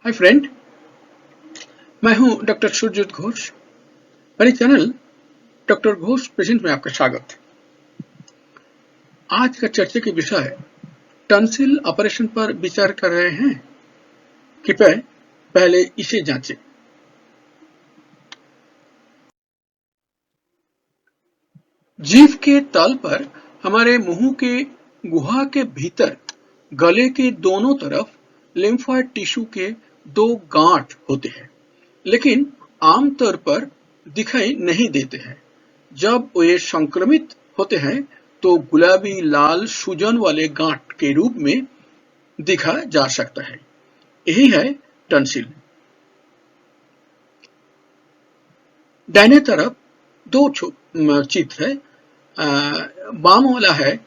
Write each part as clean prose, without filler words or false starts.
Hi friend, मैं हूं doctor Surjit Ghosh. मेरे चैनल डॉक्टर घोष प्रेजेंट में आपका स्वागत है। आज का चर्चा की विषय टंसिल ऑपरेशन पर विचार कर रहे हैं। कृपया पहले इसे जांचें। जीभ के तल पर हमारे मुंह के गुहा के भीतर गले के दोनों तरफ लिम्फोइड टिश्यू के दो गांठ होते हैं, लेकिन आमतौर पर दिखाई नहीं देते हैं। जब वे संक्रमित होते हैं तो गुलाबी लाल सूजन वाले गांठ के रूप में दिखा जा सकता है। यही है टंसिल। दाहिने तरफ दो चित्र है। बाम वाला है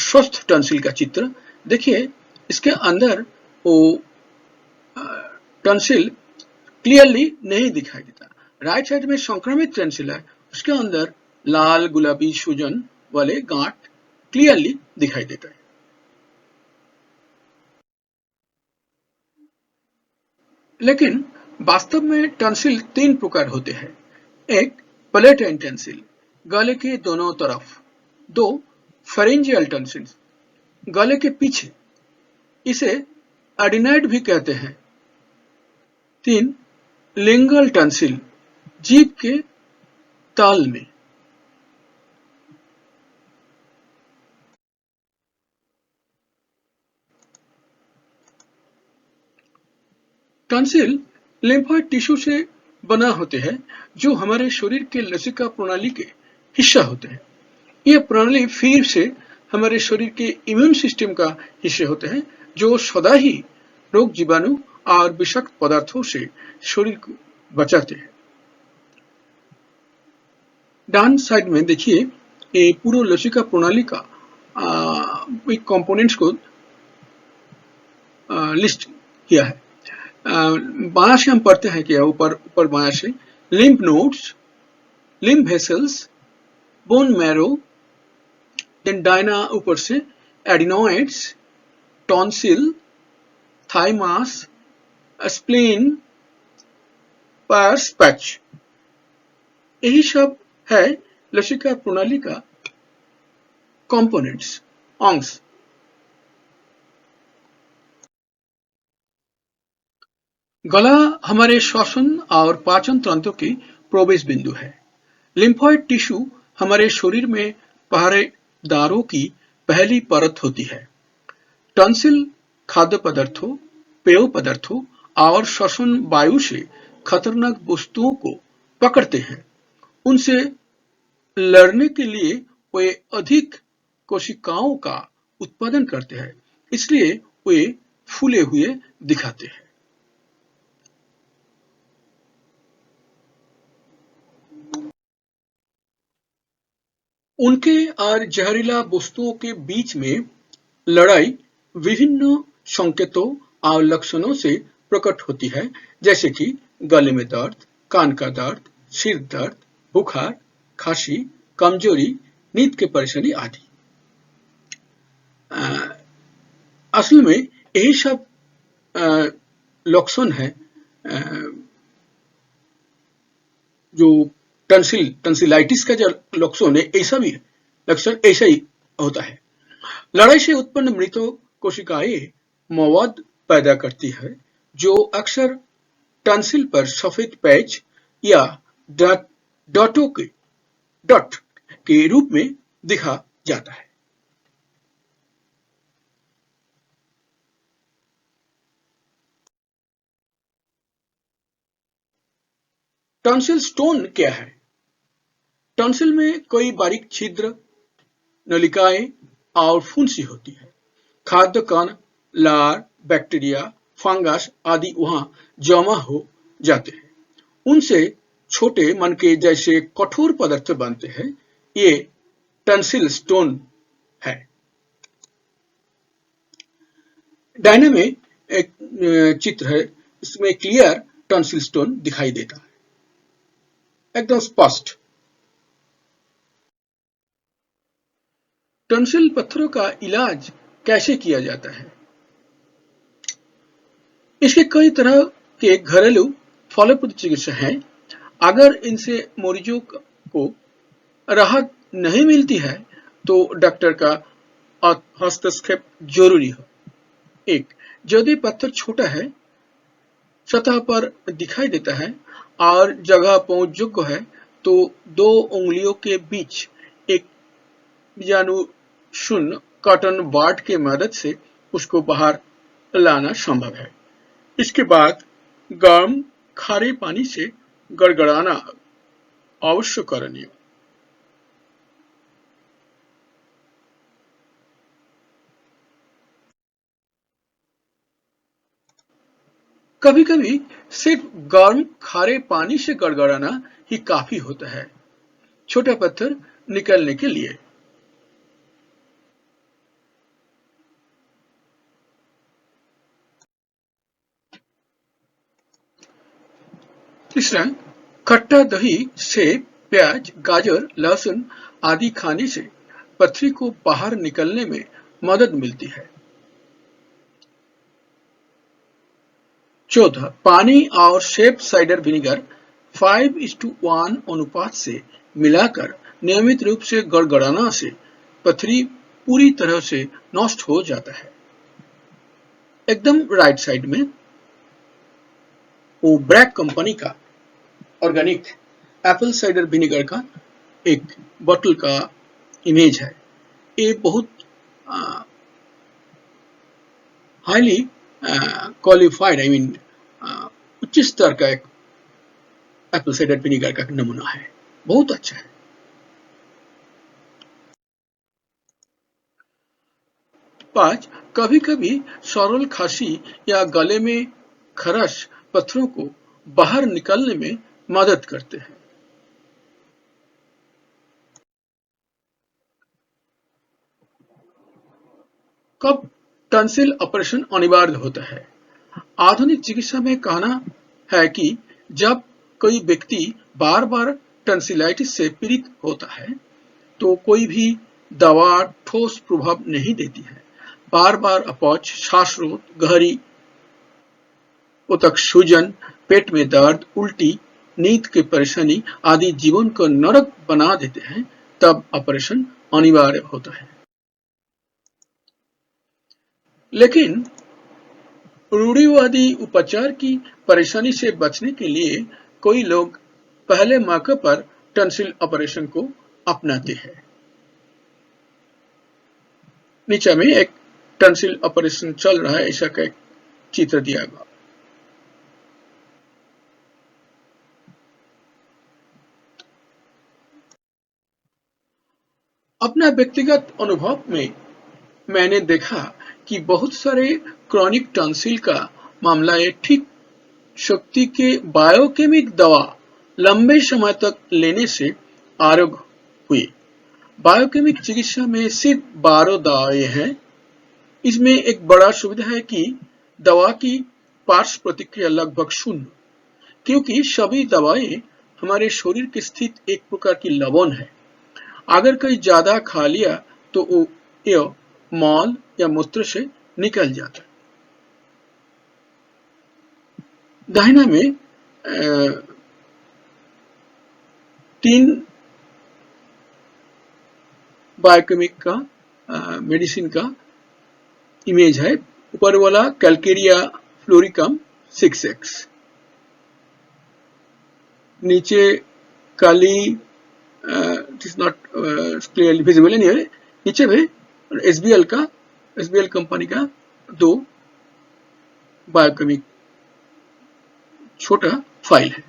स्वस्थ टंसिल का चित्र। देखिए, इसके अंदर वो टंसिल क्लियरली नहीं दिखाई देता। राइट साइड में संक्रमित टंसिल है, उसके अंदर लाल गुलाबी सूजन वाले गांठ क्लियरली दिखाई देता है। लेकिन वास्तव में टंसिल तीन प्रकार होते हैं। एक पैलेटाइन टंसिल, गले के दोनों तरफ। दो फेरिंजियल टंसिल, गले के पीछे, इसे एडिनॉइड भी कहते हैं। तीन लिंगल टंसिल, जीभ के ताल में। टंसिल लिम्फोइड टिश्यू से बना होते हैं, जो हमारे शरीर के लसिका प्रणाली के हिस्सा होते हैं। यह प्रणाली फिर से हमारे शरीर के इम्यून सिस्टम का हिस्से होते हैं, जो सदा ही रोग जीवाणु और विषाक्त पदार्थों से शरीर को बचाते हैं। डान साइड में देखिए, ये पूर्व लसिका प्रणाली का कंपोनेंट्स को लिस्ट किया है। बायां से हम पढ़ते हैं क्या, ऊपर बायां से lymph nodes, lymph vessels, bone marrow, then डायना ऊपर से adenoids, tonsil, thymus, spleen, Peyer's patch. यही सब है लसिका प्रणाली का कंपोनेंट्स, अंश। गला हमारे श्वसन और पाचन तंत्र की प्रवेश बिंदु है। लिम्फोइड टिश्यू हमारे शरीर में पहरेदारों की पहली परत होती है। टंसिल खाद्य पदार्थों, पेय पदार्थों और श्वसन वायु से खतरनाक वस्तुओं को पकड़ते हैं। उनसे लड़ने के लिए वे अधिक कोशिकाओं का उत्पादन करते हैं, इसलिए वे फूले हुए दिखाते हैं। उनके और जहरीला वस्तुओं के बीच में लड़ाई विभिन्न संकेतों और लक्षणों से प्रकट होती है, जैसे कि गले में दर्द, कान का दर्द, सिर दर्द, बुखार, खांसी, कमजोरी, नींद की परेशानी आदि। असल में यही सब लक्षण है जो टंसिलाइटिस का जो लक्षण है, ऐसा भी लक्षण ऐसा ही होता है। लड़ाई से उत्पन्न मृत कोशिकाएं मवाद पैदा करती है, जो अक्सर टंसिल पर सफेद पैच या डॉट के रूप में दिखा जाता है। टॉन्सिल स्टोन क्या है? टॉन्सिल में कई बारीक छिद्र, नलिकाएं और फुंसी होती है। खाद्य कण, लार, बैक्टीरिया, फंगस आदि वहां जमा हो जाते हैं। उनसे छोटे मन के जैसे कठोर पदार्थ बनते हैं। ये टंसिल स्टोन है। डायना में एक चित्र है, इसमें क्लियर टंसिल स्टोन दिखाई देता है, एकदम स्पष्ट। टंसिल पत्थरों का इलाज कैसे किया जाता है? इसके कई तरह के घरेलू फलप्रद चिकित्सा हैं। अगर इनसे मरीजों को राहत नहीं मिलती है तो डॉक्टर का हस्तक्षेप जरूरी है। एक, यदि पत्थर छोटा है, सतह पर दिखाई देता है और जगह पहुंच योग्य है तो दो उंगलियों के बीच एक बीजाणु शून्य कॉटन बड की मदद से उसको बाहर लाना संभव है। इसके बाद गर्म खारे पानी से गड़गड़ाना अवश्य करणीय। कभी कभी सिर्फ गर्म खारे पानी से गड़गड़ाना ही काफी होता है छोटा पत्थर निकलने के लिए। तीसरा, खट्टा दही से प्याज, गाजर, लहसुन आदि खाने से पथरी को बाहर निकलने में मदद मिलती है। चौथा, पानी और सेब साइडर विनेगर 5:1 अनुपात से मिलाकर नियमित रूप से गड़गड़ाना से पथरी पूरी तरह से नष्ट हो जाता है। एकदम राइट साइड में वो ब्रैक कंपनी का ऑर्गेनिक एप्पल साइडर विनेगर का एक बोतल का इमेज है। ये बहुत हाईली क्वालिफाइड उच्च स्तर का एक एप्पल साइडर विनेगर का नमूना है, बहुत अच्छा है। 5, कभी कभी सरल खांसी या गले में खराश पत्थरों को बाहर निकालने में मदद करते हैं। कब टंसिल ऑपरेशन अनिवार्य होता है? आधुनिक चिकित्सा में कहना है कि जब कोई व्यक्ति बार बार टंसिलाइटिस से पीड़ित होता है तो कोई भी दवा ठोस प्रभाव नहीं देती है। बार बार अपच, श्वास रोध, गहरी उतक सूजन, पेट में दर्द, उल्टी, नींद की परेशानी आदि जीवन को नरक बना देते हैं, तब ऑपरेशन अनिवार्य होता है। लेकिन रूढ़िवादी उपचार की परेशानी से बचने के लिए कोई लोग पहले मौके पर टंसिल ऑपरेशन को अपनाते हैं। नीचे में एक टंसिल ऑपरेशन चल रहा है, ऐसा का एक चित्र दिया गया। अपना व्यक्तिगत अनुभव में मैंने देखा कि बहुत सारे क्रॉनिक टॉन्सिल का मामला है ठीक शक्ति के बायोकेमिक दवा लंबे समय तक लेने से आरोग्य हुए। बायोकेमिक चिकित्सा में सिर्फ 12 दवाएं हैं। इसमें एक बड़ा सुविधा है कि दवा की पार्श्व प्रतिक्रिया लगभग शून्य, क्योंकि सभी दवाएं हमारे शरीर की स्थित एक प्रकार की लवण है। अगर कोई ज्यादा खा लिया तो यह मल या मूत्र से निकल जाता है। दाहिना में 3 बायोकेमिक का मेडिसिन का इमेज है। ऊपर वाला कैलकेरिया फ्लोरिकम 6x, नीचे काली it is not clearly visible anyway, नीचे में एसबीएल कंपनी का 2 बायोकेमिक छोटा फाइल है।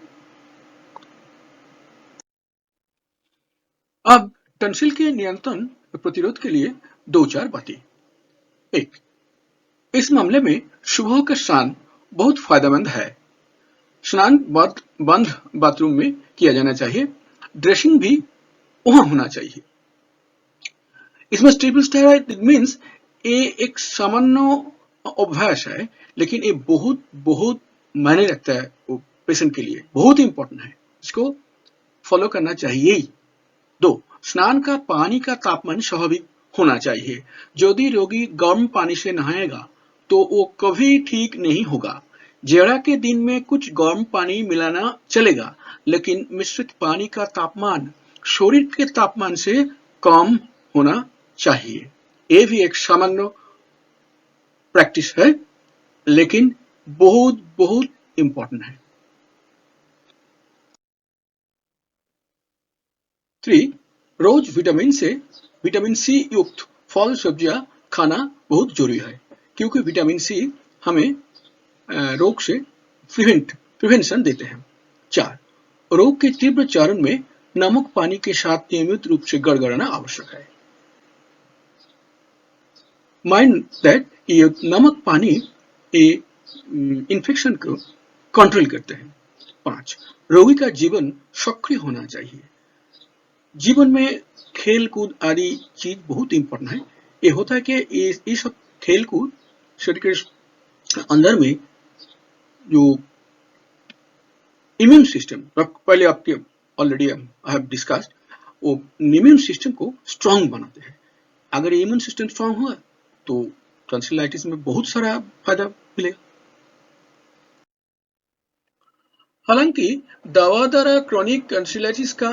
अब टंसिल के नियंत्रण प्रतिरोध के लिए 2-4 बातें। 1, इस मामले में सुबह का स्नान बहुत फायदेमंद है। स्नान बंद बाथरूम में किया जाना चाहिए। ड्रेसिंग भी वहां होना चाहिए। इसमें ट्रिपल स्टेरॉइड मीन्स ये एक सामान्य अभ्यास है, लेकिन ये बहुत बहुत मायने रखता है वो पेशेंट के लिए, बहुत इंपॉर्टेंट है, इसको फॉलो करना चाहिए ही। 2, स्नान का पानी का तापमान स्वाभाविक होना चाहिए। यदि रोगी गर्म पानी से नहाएगा तो वो कभी ठीक नहीं होगा। जाड़ा के दिन में कुछ गर्म पानी मिलाना चलेगा, लेकिन मिश्रित पानी का तापमान शरीर के तापमान से कम होना चाहिए। ये भी एक सामान्य प्रैक्टिस है, लेकिन बहुत बहुत इंपॉर्टेंट है। 3. रोज विटामिन सी युक्त फल सब्जियां खाना बहुत जरूरी है, क्योंकि विटामिन सी हमें रोग से प्रिवेंशन देते हैं। 4. रोग के तीव्र चरण में नमक पानी के साथ नियमित रूप से गड़गड़ाना आवश्यक है। माइंड दैट ये नमक पानी इन्फेक्शन को कंट्रोल करते हैं। 5. रोगी का जीवन सक्रिय होना चाहिए। जीवन में खेल कूद आदि चीज बहुत इंपॉर्टेंट है। ये होता है कि ये सब खेल कूद शरीर के अंदर में जो इम्यून सिस्टम, पहले आपके ऑलरेडी आई हैव डिस्कस्ड, वो इम्यून सिस्टम को स्ट्रांग बनाते हैं। अगर इम्यून सिस्टम स्ट्रांग हुआ तो टॉन्सिलाइटिस में बहुत सारा फायदा मिलेगा। हालांकि दवा द्वारा क्रॉनिक टॉन्सिलाइटिस का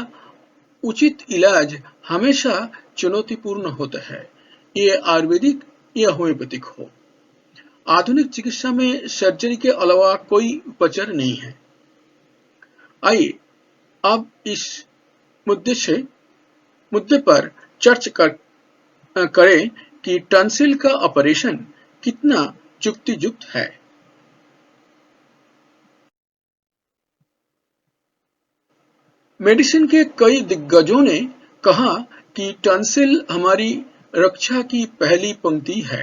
उचित इलाज हमेशा चुनौतीपूर्ण होता है, ये आयुर्वेदिक या होम्योपैथिक हो। आधुनिक चिकित्सा में सर्जरी के अलावा कोई उपचार नहीं है। आइए अब इस मुद्दे पर चर्चा करें कि टॉन्सिल का ऑपरेशन कितना युक्तियुक्त है। मेडिसिन के कई दिग्गजों ने कहा कि टॉन्सिल हमारी रक्षा की पहली पंक्ति है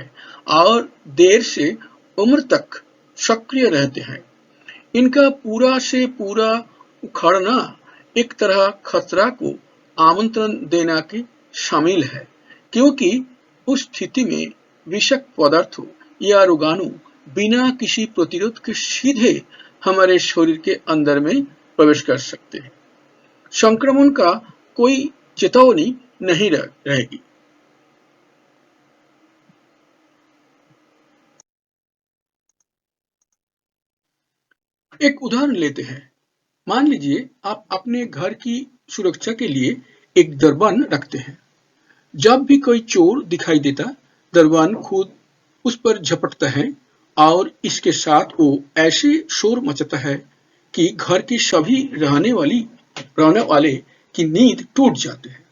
और देर से उम्र तक सक्रिय रहते हैं। इनका पूरा से पूरा उखाड़ना एक तरह खतरा को आमंत्रण देना के शामिल है, क्योंकि उस स्थिति में विषाक्त पदार्थों या रोगाणु बिना किसी प्रतिरोध के सीधे हमारे शरीर के अंदर में प्रवेश कर सकते हैं। संक्रमण का कोई चेतावनी नहीं रहेगी। एक उदाहरण लेते हैं। मान लीजिए आप अपने घर की सुरक्षा के लिए एक दरबान रखते हैं। जब भी कोई चोर दिखाई देता, दरबान खुद उस पर झपटता है और इसके साथ वो ऐसे शोर मचाता है कि घर की सभी रहने वाले की नींद टूट जाती है।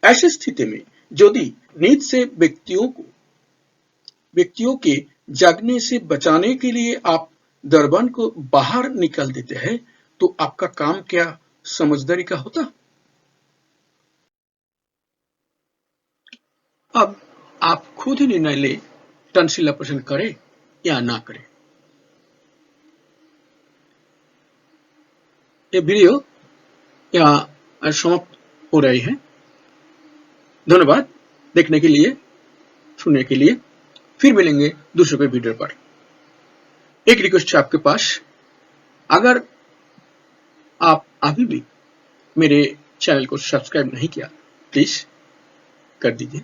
ऐसी स्थिति में यदि नींद से व्यक्तियों के जागने से बचाने के लिए आप दरबान को बाहर निकाल देते हैं, तो आपका काम क्या समझदारी का होता? अब आप खुद ही निर्णय ले, टॉन्सिल ऑपरेशन करें या ना करें। ये वीडियो यहाँ समाप्त हो रही है। धन्यवाद देखने के लिए, सुनने के लिए। फिर मिलेंगे दूसरे कोई वीडियो पर। एक रिक्वेस्ट है आपके पास, अगर आप अभी भी मेरे चैनल को सब्सक्राइब नहीं किया, प्लीज कर दीजिए।